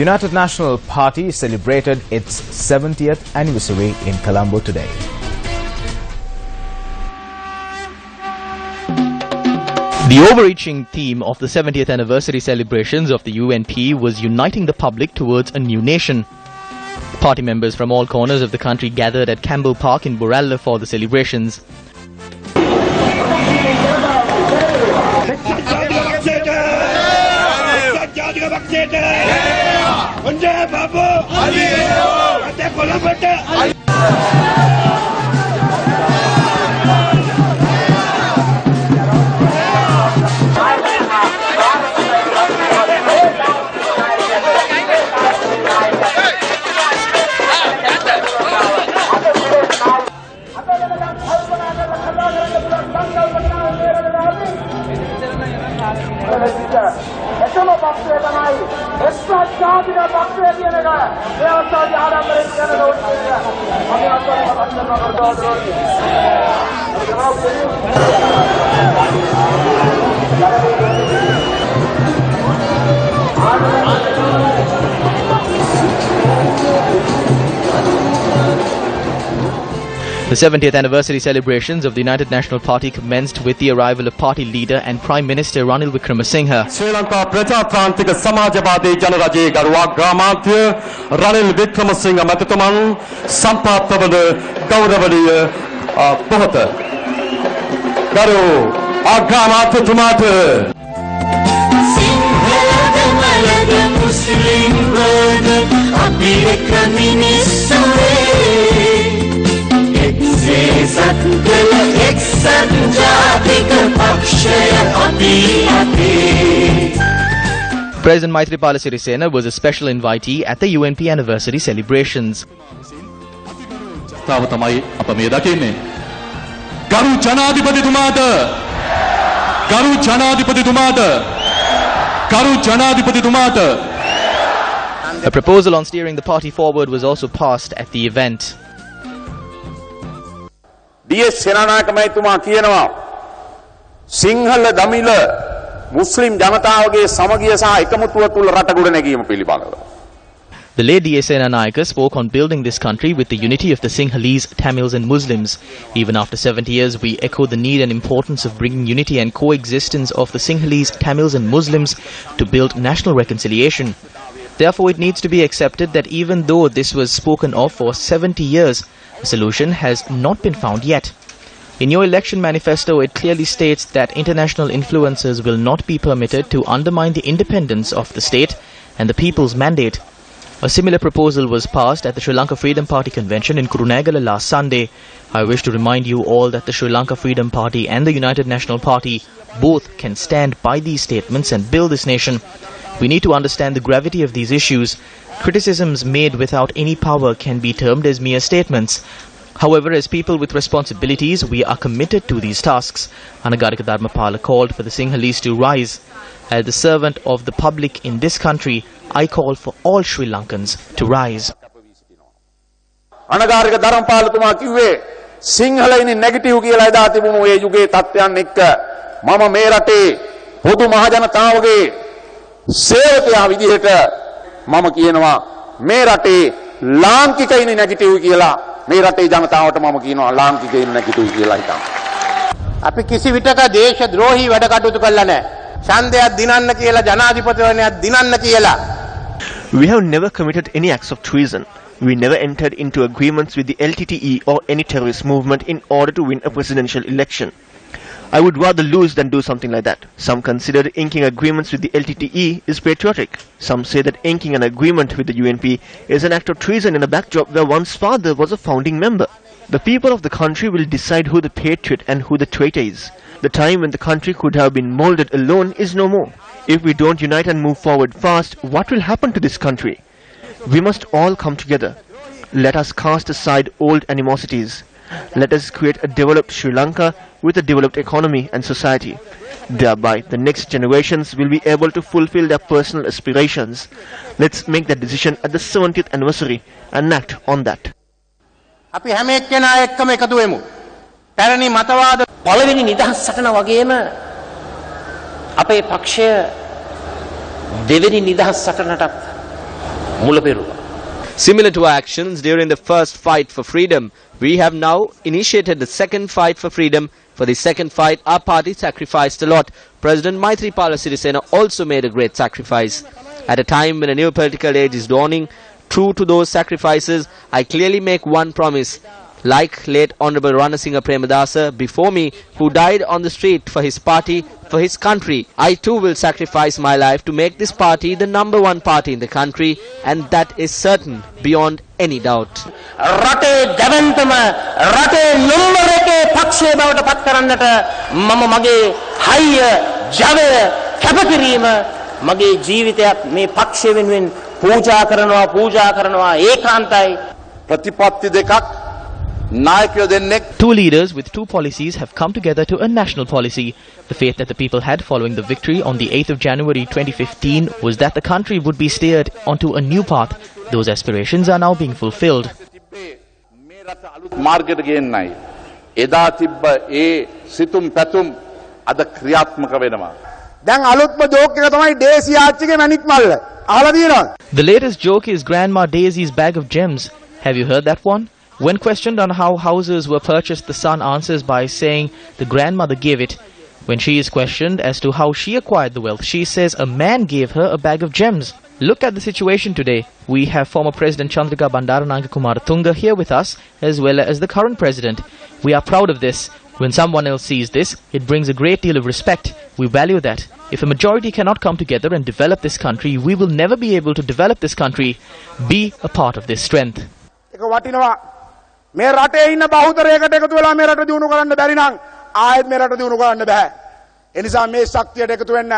United National Party celebrated its 70th anniversary in Colombo today. The overreaching theme of the 70th anniversary celebrations of the UNP was uniting the public towards a new nation. Party members from all corners of the country gathered at Campbell Park in Boralla for the celebrations. The 70th anniversary celebrations of the United National Party commenced with the arrival of party leader and Prime Minister Ranil Wickremesinghe. Sri Lanka Prajatantrika Samajawadi Janaraje Garwa Gramanthya Ranil Wickremesinghe Matatuman Sampathavana Gauravaniya Pohata Garu Agramanthya Tumata Sinhala Muslim Brother Abireka Minisure President Maithripala Sirisena was a special invitee at the UNP anniversary celebrations. A proposal on steering the party forward was also passed at the event. DS සේනානායකමයිතුමා කියනවා සිංහල දමිළ මුස්ලිම් ජනතාවගේ සමගිය සහ එකමුතුව තුල රට ගොඩ නැගීම පිළිබඳව. The late DS Senanayaka spoke on building this country with the unity of the Sinhalese, Tamils and Muslims. Even after 70 years, we echo the need and importance of bringing unity and coexistence of the Sinhalese, Tamils and Muslims to build national reconciliation. Therefore, it needs to be accepted that even though this was spoken of for 70 years, a solution has not been found yet. In your election manifesto, it clearly states that international influences will not be permitted to undermine the independence of the state and the people's mandate. A similar proposal was passed at the Sri Lanka Freedom Party convention in Kurunegala last Sunday. I wish to remind you all that the Sri Lanka Freedom Party and the United National Party both can stand by these statements and build this nation. We need to understand the gravity of these issues. Criticisms made without any power can be termed as mere statements. However, as people with responsibilities, we are committed to these tasks. Anagarika Dharmapala called for the Sinhalese to rise. As the servant of the public in this country, I call for all Sri Lankans to rise. Anagarika ධර්මපාලතුමා කිව්වේ සිංහලයිනි negative කියලා එදා තිබුණු ඒ යුගයේ තත්ත්වයන් එක්ක මම මේ රටේ පොදු මහ ජනතාවගේ සේවකයා විදිහට මම කියනවා මේ රටේ ලාංකිකයිනි නෙගටිව් කියලා මේ රටේ ජනතාවට මම කියනවා ලාංකිකයිනි නෙගටිව් කියලා හිතන්න. අපි කිසි විටක දේශද්‍රෝහී වැඩ කටයුතු කළා නැහැ. ඡන්දයක් දිනන්න කියලා ජනාධිපතිවරණයක් දිනන්න කියලා. We have never committed any acts of treason. We never entered into agreements with the LTTE or any terrorist movement in order to win a presidential election. I would rather lose than do something like that. Some consider inking agreements with the LTTE is patriotic. Some say that inking an agreement with the UNP is an act of treason in a backdrop where one's father was a founding member. The people of the country will decide who the patriot and who the traitor is. The time when the country could have been molded alone is no more. If we don't unite and move forward fast, what will happen to this country? We must all come together. Let us cast aside old animosities. Let us create a developed Sri Lanka with a developed economy and society. Thereby, the next generations will be able to fulfill their personal aspirations. Let's make that decision at the 70th anniversary and act on that. අපි හැම එක්කෙනා එක්කම එකතු වෙමු. පැරණි මතවාද පළවෙනි නිදහස් සටන වගේම අපේ පක්ෂය දෙවෙනි නිදහස් සටනටත් මුල පෙරුවා. Similar to our actions during the first fight for freedom, we have now initiated the second fight for freedom. For the second fight, our party sacrificed a lot. President Maithripala Sirisena also made a great sacrifice. At a time when a new political age is dawning, true to those sacrifices, I clearly make one promise. Like late Honorable Ranasinghe Premadasa before me, who died on the street for his party, for his country, I too will sacrifice my life to make this party the #1 party in the country, and that is certain beyond any doubt. රටේ දැවැන්තම රටේ number 1 පක්ෂය බවට පත් කරන්නට මම මගේ හයිය ජවය කැපකිරීම මගේ ජීවිතයත් මේ පක්ෂය වෙනුවෙන් පූජා කරනවා ඒකාන්තයි. ප්‍රතිපත්ති දෙකක් නායකයෝ දෙන්නෙක්. Two leaders with two policies have come together to a national policy. The faith that the people had following the victory on the 8th of January 2015 was that the country would be steered onto a new path. Those aspirations are now being fulfilled. මේ රට අලුත් මාර්ගයට ගේන්නයි. එදා තිබ්බ ඒ සිතුම් පැතුම් අද ක්‍රියාත්මක වෙනවා. දැන් අලුත්ම ජෝක් එක තමයි ඩේසි ආච්චිගේ මැණික් මල්ල. අහලා තියෙනවද? The latest joke is Grandma Daisy's bag of gems. Have you heard that one? When questioned on how houses were purchased, the son answers by saying the grandmother gave it. When she is questioned as to how she acquired the wealth, she says a man gave her a bag of gems. Look at the situation today. We have former President Chandrika Bandaranaike Kumaratunga here with us, as well as the current president. We are proud of this. When someone else sees this, it brings a great deal of respect. We value that. If a majority cannot come together and develop this country, we will never be able to develop this country. Be a part of this strength. මේ රටේ ඉන්න බහුතරයකට එකතු වෙලා මේ රට දියුණු කරන්න බැරි නම් ආයෙත් මේ රට දියුණු කරන්න බෑ. ඒ නිසා මේ ශක්තියට එකතු වෙන්න